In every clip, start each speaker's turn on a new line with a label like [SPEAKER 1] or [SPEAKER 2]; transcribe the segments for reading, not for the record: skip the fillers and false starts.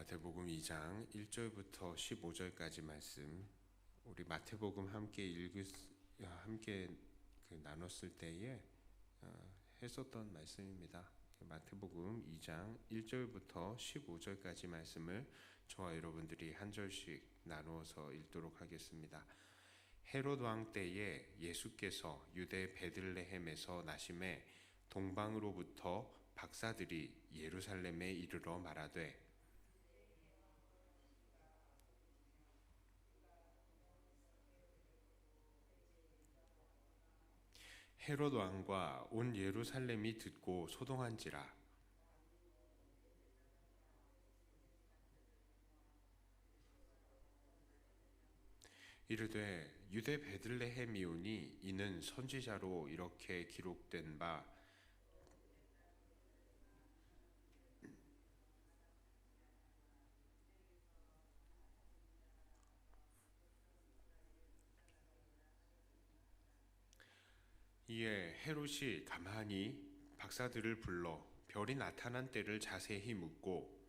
[SPEAKER 1] 마태복음 2장 1절부터 15절까지 말씀, 우리 마태복음 함께 나눴을 때에 했었던 말씀입니다. 마태복음 2장 1절부터 15절까지 말씀을 저와 여러분들이 한 절씩 나누어서 읽도록 하겠습니다. 헤롯 왕 때에 예수께서 유대 베들레헴에서 나심에 동방으로부터 박사들이 예루살렘에 이르러 말하되, 헤롯 왕과 온 예루살렘이 듣고 소동한지라. 이르되 유대 베들레헴이오니 이는 선지자로 이렇게 기록된 바 이에 헤롯이 가만히 박사들을 불러 별이 나타난 때를 자세히 묻고,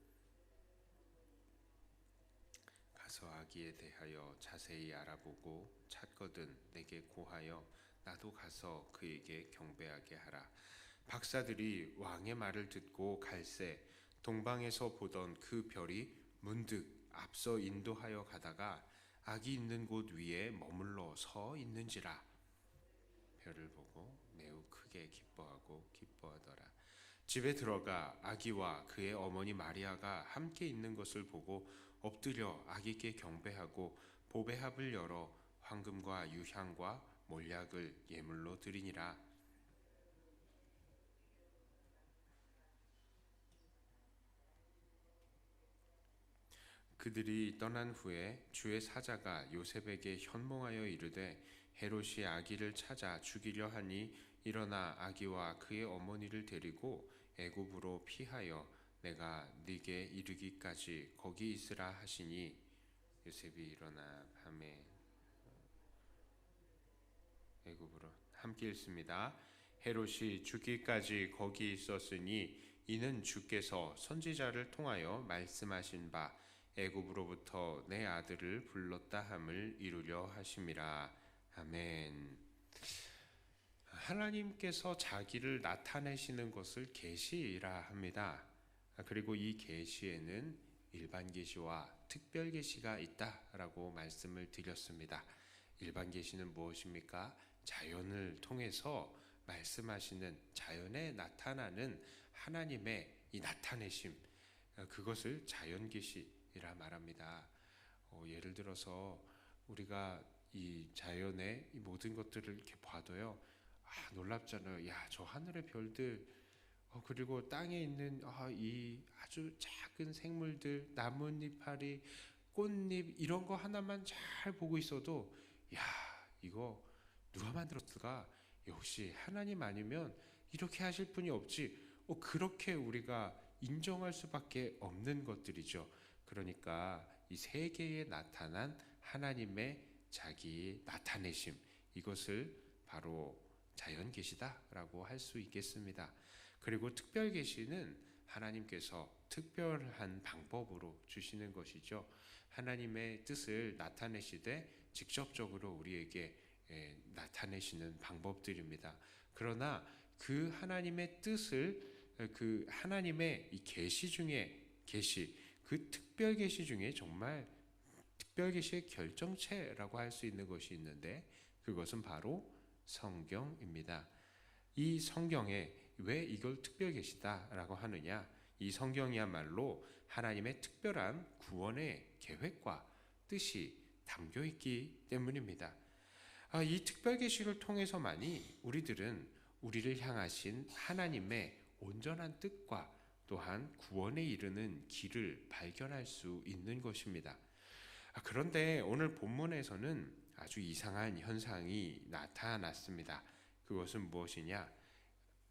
[SPEAKER 1] 가서 아기에 대하여 자세히 알아보고 찾거든 내게 고하여 나도 가서 그에게 경배하게 하라. 박사들이 왕의 말을 듣고 갈새 동방에서 보던 그 별이 문득 앞서 인도하여 가다가 아기 있는 곳 위에 머물러 서 있는지라. 별을 보고 매우 크게 기뻐하더라. 집에 들어가 아기와 그의 어머니 마리아가 함께 있는 것을 보고 엎드려 아기께 경배하고 보배합을 열어 황금과 유향과 몰약을 예물로 드리니라. 그들이 떠난 후에 주의 사자가 요셉에게 현몽하여 이르되, 헤롯이 아기를 찾아 죽이려 하니 일어나 아기와 그의 어머니를 데리고 애굽으로 피하여 내가 네게 이르기까지 거기 있으라 하시니, 요셉이 일어나 밤에 애굽으로 함께 읽습니다. 헤롯이 죽기까지 거기 있었으니 이는 주께서 선지자를 통하여 말씀하신 바 애굽으로부터 내 아들을 불렀다 함을 이루려 하심이라. 아멘. 하나님께서 자기를 나타내시는 것을 계시라 합니다. 그리고 이 계시에는 일반 계시와 특별 계시가 있다라고 말씀을 드렸습니다. 일반 계시는 무엇입니까? 자연을 통해서 말씀하시는, 자연에 나타나는 하나님의 이 나타내심, 그것을 자연 계시라 말합니다. 예를 들어서 우리가 이 자연의 이 모든 것들을 이렇게 봐도요, 놀랍잖아요. 야, 저 하늘의 별들, 그리고 땅에 있는 이 아주 작은 생물들, 나뭇잎파리, 꽃잎, 이런 거 하나만 잘 보고 있어도, 야, 이거 누가 만들었을까? 역시 하나님 아니면 이렇게 하실 분이 없지. 그렇게 우리가 인정할 수밖에 없는 것들이죠. 그러니까 이 세계에 나타난 하나님의 자기 나타내심, 이것을 바로 자연 계시다라고 할 수 있겠습니다. 그리고 특별 계시는 하나님께서 특별한 방법으로 주시는 것이죠. 하나님의 뜻을 나타내시되 직접적으로 우리에게 나타내시는 방법들입니다. 그러나 그 하나님의 뜻을, 그 하나님의 이 계시 중에 계시, 그 특별 계시 중에 정말 특별 계시의 결정체라고 할 수 있는 것이 있는데, 그것은 바로 성경입니다. 이 성경에 왜 이걸 특별 계시다라고 하느냐? 이 성경이야말로 하나님의 특별한 구원의 계획과 뜻이 담겨 있기 때문입니다. 이 특별 계시를 통해서만이 우리들은 우리를 향하신 하나님의 온전한 뜻과 또한 구원에 이르는 길을 발견할 수 있는 것입니다. 그런데 오늘 본문에서는 아주 이상한 현상이 나타났습니다. 그것은 무엇이냐?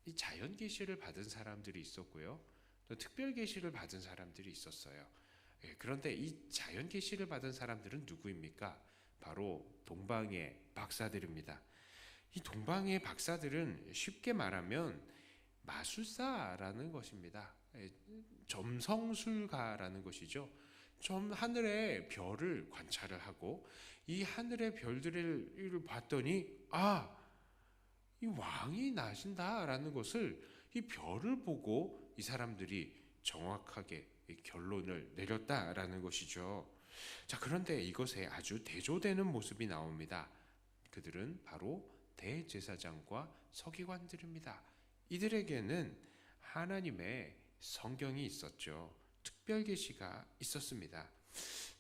[SPEAKER 1] 이 자연 계시를 받은 사람들이 있었고요, 또 특별 계시를 받은 사람들이 있었어요. 그런데 이 자연 계시를 받은 사람들은 누구입니까? 바로 동방의 박사들입니다. 이 동방의 박사들은 쉽게 말하면 마술사라는 것입니다. 점성술가라는 것이죠. 좀 하늘의 별을 관찰을 하고 이 하늘의 별들을 봤더니 이 왕이 나신다라는 것을 이 별을 보고 이 사람들이 정확하게 결론을 내렸다라는 것이죠. 자, 그런데 이것에 아주 대조되는 모습이 나옵니다. 그들은 바로 대제사장과 서기관들입니다. 이들에게는 하나님의 성경이 있었죠. 특별 계시가 있었습니다.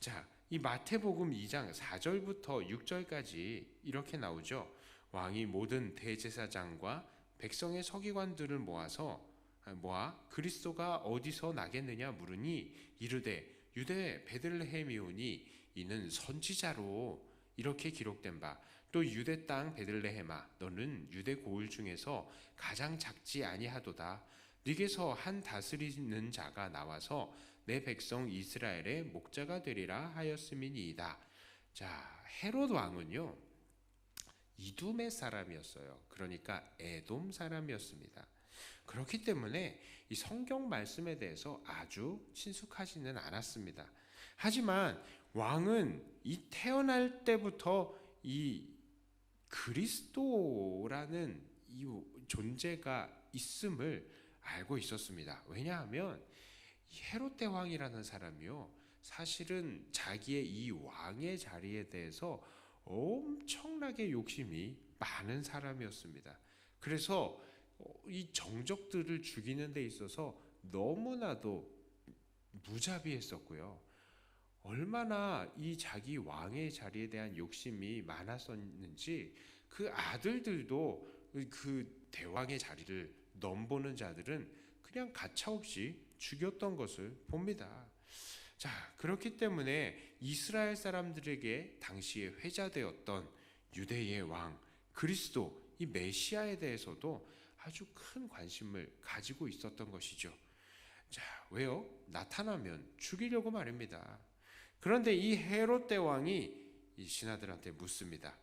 [SPEAKER 1] 자, 이 마태복음 2장 4절부터 6절까지 이렇게 나오죠. 왕이 모든 대제사장과 백성의 서기관들을 모아 그리스도가 어디서 나겠느냐 물으니 이르되 유대 베들레헴이오니 이는 선지자로 이렇게 기록된 바 또 유대 땅 베들레헴아 너는 유대 고을 중에서 가장 작지 아니하도다. 네게서 한 다스리는 자가 나와서 내 백성 이스라엘의 목자가 되리라 하였음이니이다. 자, 헤롯 왕은요 이둠의 사람이었어요. 그러니까 에돔 사람이었습니다. 그렇기 때문에 이 성경 말씀에 대해서 아주 친숙하지는 않았습니다. 하지만 왕은 이 태어날 때부터 이 그리스도라는 이 존재가 있음을 알고 있었습니다. 왜냐하면 헤롯 대왕이라는 사람이요 사실은 자기의 이 왕의 자리에 대해서 엄청나게 욕심이 많은 사람이었습니다. 그래서 이 정적들을 죽이는 데 있어서 너무나도 무자비했었고요. 얼마나 이 자기 왕의 자리에 대한 욕심이 많았었는지 그 아들들도 그 대왕의 자리를 넘보는 자들은 그냥 가차없이 죽였던 것을 봅니다. 자, 그렇기 때문에 이스라엘 사람들에게 당시에 회자되었던 유대의 왕 그리스도 이 메시아에 대해서도 아주 큰 관심을 가지고 있었던 것이죠. 자, 왜요? 나타나면 죽이려고 말입니다. 그런데 이 헤롯 대왕이 이 신하들한테 묻습니다.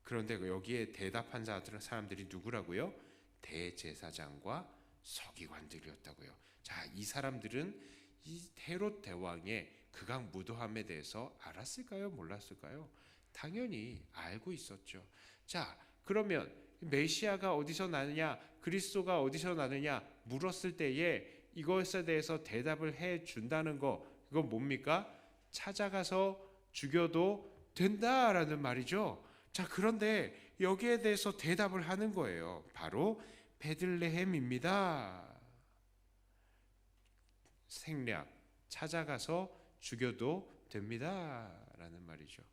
[SPEAKER 1] 그런데 여기에 대답한 사람들이 누구라고요? 대제사장과 서기관들이었다고요. 자, 이 사람들은 이 헤롯 대왕의 극악무도함에 대해서 알았을까요? 몰랐을까요? 당연히 알고 있었죠. 자, 그러면 메시아가 어디서 나느냐, 그리스도가 어디서 나느냐 물었을 때에 이것에 대해서 대답을 해 준다는 거, 이건 뭡니까? 찾아가서 죽여도 된다라는 말이죠. 자, 그런데 여기에 대해서 대답을 하는 거예요. 바로 베들레헴입니다. 생략, 찾아가서 죽여도 됩니다라는 말이죠.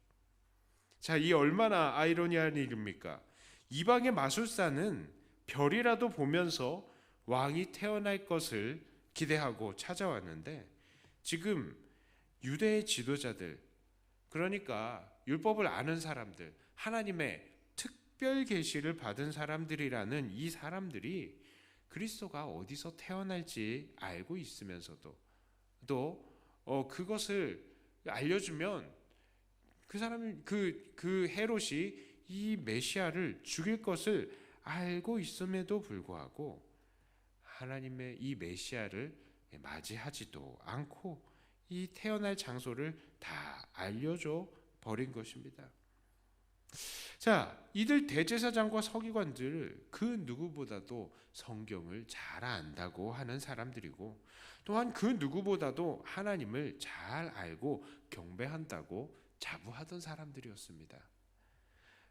[SPEAKER 1] 자, 이 얼마나 아이러니한 일입니까? 이방의 마술사는 별이라도 보면서 왕이 태어날 것을 기대하고 찾아왔는데 지금 유대의 지도자들, 그러니까 율법을 아는 사람들, 하나님의 특별 계시를 받은 사람들이라는 이 사람들이 그리스도가 어디서 태어날지 알고 있으면서도 또 그것을 알려주면 그 사람이 그 헤롯이 이 메시아를 죽일 것을 알고 있음에도 불구하고 하나님의 이 메시아를 맞이하지도 않고 이 태어날 장소를 다 알려줘 버린 것입니다. 자, 이들 대제사장과 서기관들 그 누구보다도 성경을 잘 안다고 하는 사람들이고 또한 그 누구보다도 하나님을 잘 알고 경배한다고 자부하던 사람들이었습니다.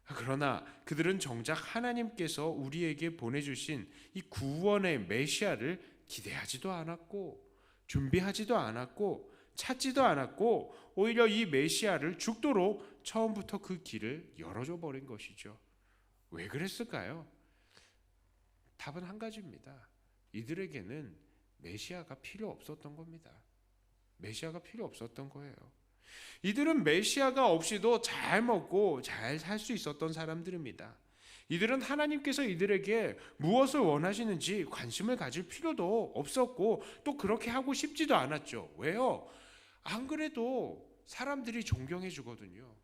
[SPEAKER 1] 그러나 그들은 정작 하나님께서 우리에게 보내주신 이 구원의 메시아를 기대하지도 않았고 준비하지도 않았고 찾지도 않았고 오히려 이 메시아를 죽도록 처음부터 그 길을 열어줘 버린 것이죠. 왜 그랬을까요? 답은 한 가지입니다. 이들에게는 메시아가 필요 없었던 겁니다. 메시아가 필요 없었던 거예요. 이들은 메시아가 없이도 잘 먹고 잘 살 수 있었던 사람들입니다. 이들은 하나님께서 이들에게 무엇을 원하시는지 관심을 가질 필요도 없었고 또 그렇게 하고 싶지도 않았죠. 왜요? 안 그래도 사람들이 존경해 주거든요.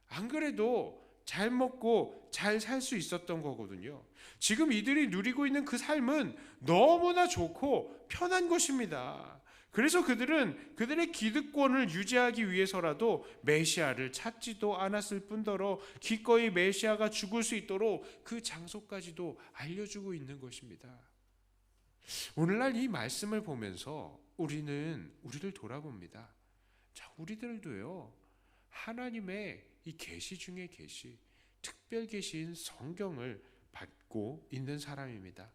[SPEAKER 1] 안 그래도 잘 먹고 잘 살 수 있었던 거거든요. 지금 이들이 누리고 있는 그 삶은 너무나 좋고 편한 것입니다. 그래서 그들은 그들의 기득권을 유지하기 위해서라도 메시아를 찾지도 않았을 뿐더러 기꺼이 메시아가 죽을 수 있도록 그 장소까지도 알려주고 있는 것입니다. 오늘날 이 말씀을 보면서 우리는 우리를 돌아봅니다. 자, 우리들도요, 하나님의 이 계시 중에 계시, 특별 계시인 성경을 받고 있는 사람입니다.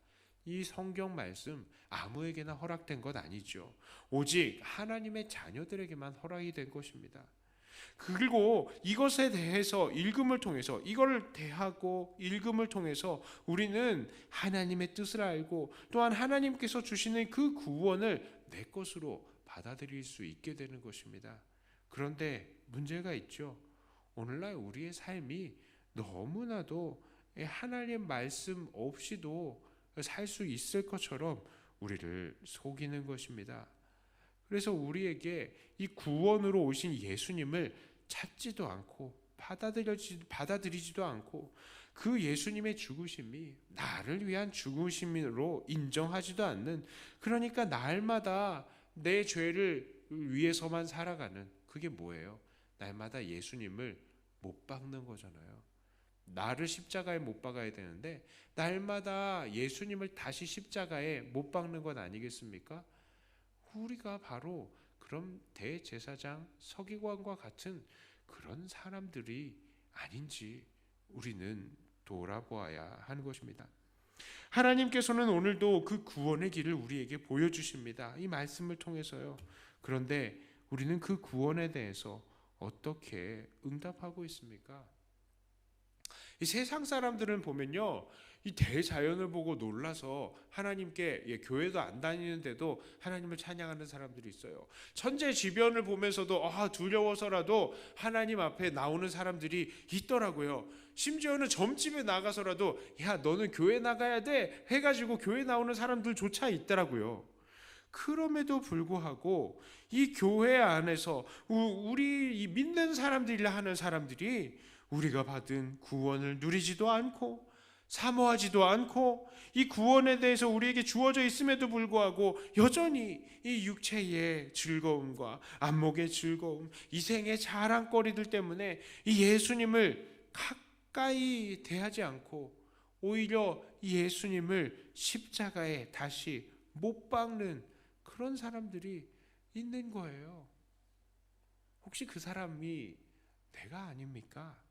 [SPEAKER 1] 이 성경 말씀 아무에게나 허락된 것 아니죠. 오직 하나님의 자녀들에게만 허락이 된 것입니다. 그리고 이것에 대해서 읽음을 통해서, 이걸 대하고 읽음을 통해서 우리는 하나님의 뜻을 알고 또한 하나님께서 주시는 그 구원을 내 것으로 받아들일 수 있게 되는 것입니다. 그런데 문제가 있죠. 오늘날 우리의 삶이 너무나도 하나님 말씀 없이도 살 수 있을 것처럼 우리를 속이는 것입니다. 그래서 우리에게 이 구원으로 오신 예수님을 찾지도 않고 받아들이지도 않고 그 예수님의 죽으심이 나를 위한 죽으심으로 인정하지도 않는, 그러니까 날마다 내 죄를 위해서만 살아가는, 그게 뭐예요? 날마다 예수님을 못 박는 거잖아요. 나를 십자가에 못 박아야 되는데 날마다 예수님을 다시 십자가에 못 박는 건 아니겠습니까? 우리가 바로 그런 대제사장 서기관과 같은 그런 사람들이 아닌지 우리는 돌아보아야 하는 것입니다. 하나님께서는 오늘도 그 구원의 길을 우리에게 보여주십니다. 이 말씀을 통해서요. 그런데 우리는 그 구원에 대해서 어떻게 응답하고 있습니까? 이 세상 사람들은 보면요, 이 대자연을 보고 놀라서 하나님께, 교회도 안 다니는데도 하나님을 찬양하는 사람들이 있어요. 천재지변을 보면서도 두려워서라도 하나님 앞에 나오는 사람들이 있더라고요. 심지어는 점집에 나가서라도 야, 너는 교회 나가야 돼 해가지고 교회 나오는 사람들조차 있더라고요. 그럼에도 불구하고 이 교회 안에서 우리 이 믿는 사람들이라 하는 사람들이 우리가 받은 구원을 누리지도 않고 사모하지도 않고 이 구원에 대해서 우리에게 주어져 있음에도 불구하고 여전히 이 육체의 즐거움과 안목의 즐거움, 이 생의 자랑거리들 때문에 이 예수님을 가까이 대하지 않고 오히려 이 예수님을 십자가에 다시 못 박는 그런 사람들이 있는 거예요. 혹시 그 사람이 내가 아닙니까?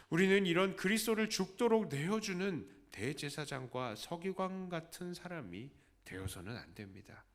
[SPEAKER 1] 우리는 이런 그리스도를 죽도록 내어주는 대제사장과 서기관 같은 사람이 되어서는 안 됩니다.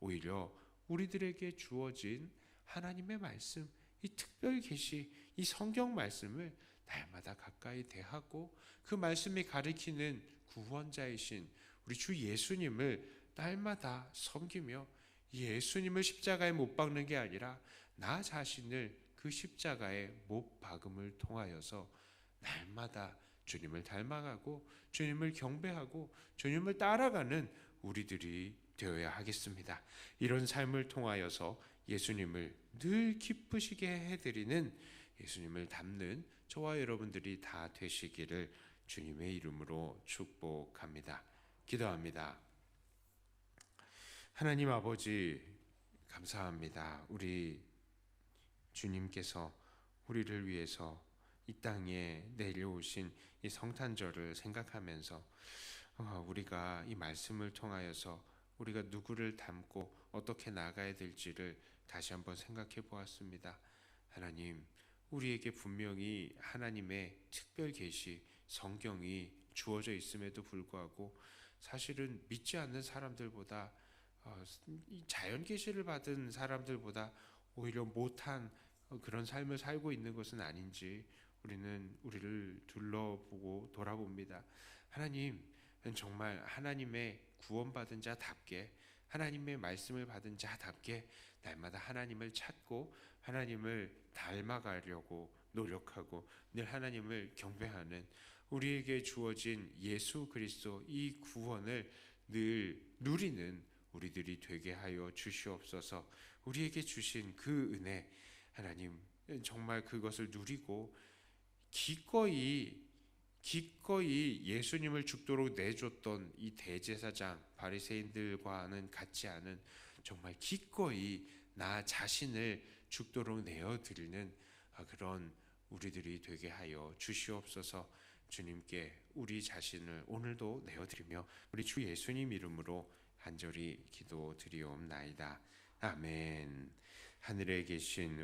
[SPEAKER 1] 오히려 우리들에게 주어진 하나님의 말씀, 이 특별 계시, 이 성경 말씀을 날마다 가까이 대하고 그 말씀이 가리키는 구원자이신 우리 주 예수님을 날마다 섬기며 예수님을 십자가에 못 박는 게 아니라 나 자신을 그 십자가에 못 박음을 통하여서 날마다 주님을 닮아가고 주님을 경배하고 주님을 따라가는 우리들이 되어야 하겠습니다. 이런 삶을 통하여서 예수님을 늘 기쁘시게 해드리는, 예수님을 닮는 저와 여러분들이 다 되시기를 주님의 이름으로 축복합니다. 기도합니다. 하나님 아버지, 감사합니다. 우리 주님께서 우리를 위해서 이 땅에 내려오신 이 성탄절을 생각하면서 우리가 이 말씀을 통하여서 우리가 누구를 닮고 어떻게 나가야 될지를 다시 한번 생각해 보았습니다. 하나님, 우리에게 분명히 하나님의 특별 계시, 성경이 주어져 있음에도 불구하고 사실은 믿지 않는 사람들보다, 자연 계시를 받은 사람들보다 오히려 못한 그런 삶을 살고 있는 것은 아닌지 우리는 우리를 둘러보고 돌아봅니다. 하나님, 정말 하나님의 구원받은 자답게, 하나님의 말씀을 받은 자답게 날마다 하나님을 찾고 하나님을 닮아가려고 노력하고 늘 하나님을 경배하는, 우리에게 주어진 예수 그리스도 이 구원을 늘 누리는 우리들이 되게 하여 주시옵소서. 우리에게 주신 그 은혜, 하나님 정말 그것을 누리고 기꺼이 예수님을 죽도록 내줬던 이 대제사장 바리새인들과는 같지 않은, 정말 기꺼이 나 자신을 죽도록 내어드리는 그런 우리들이 되게 하여 주시옵소서. 주님께 우리 자신을 오늘도 내어드리며 우리 주 예수님 이름으로 간절히 기도드리옵나이다. 아멘. 하늘에 계신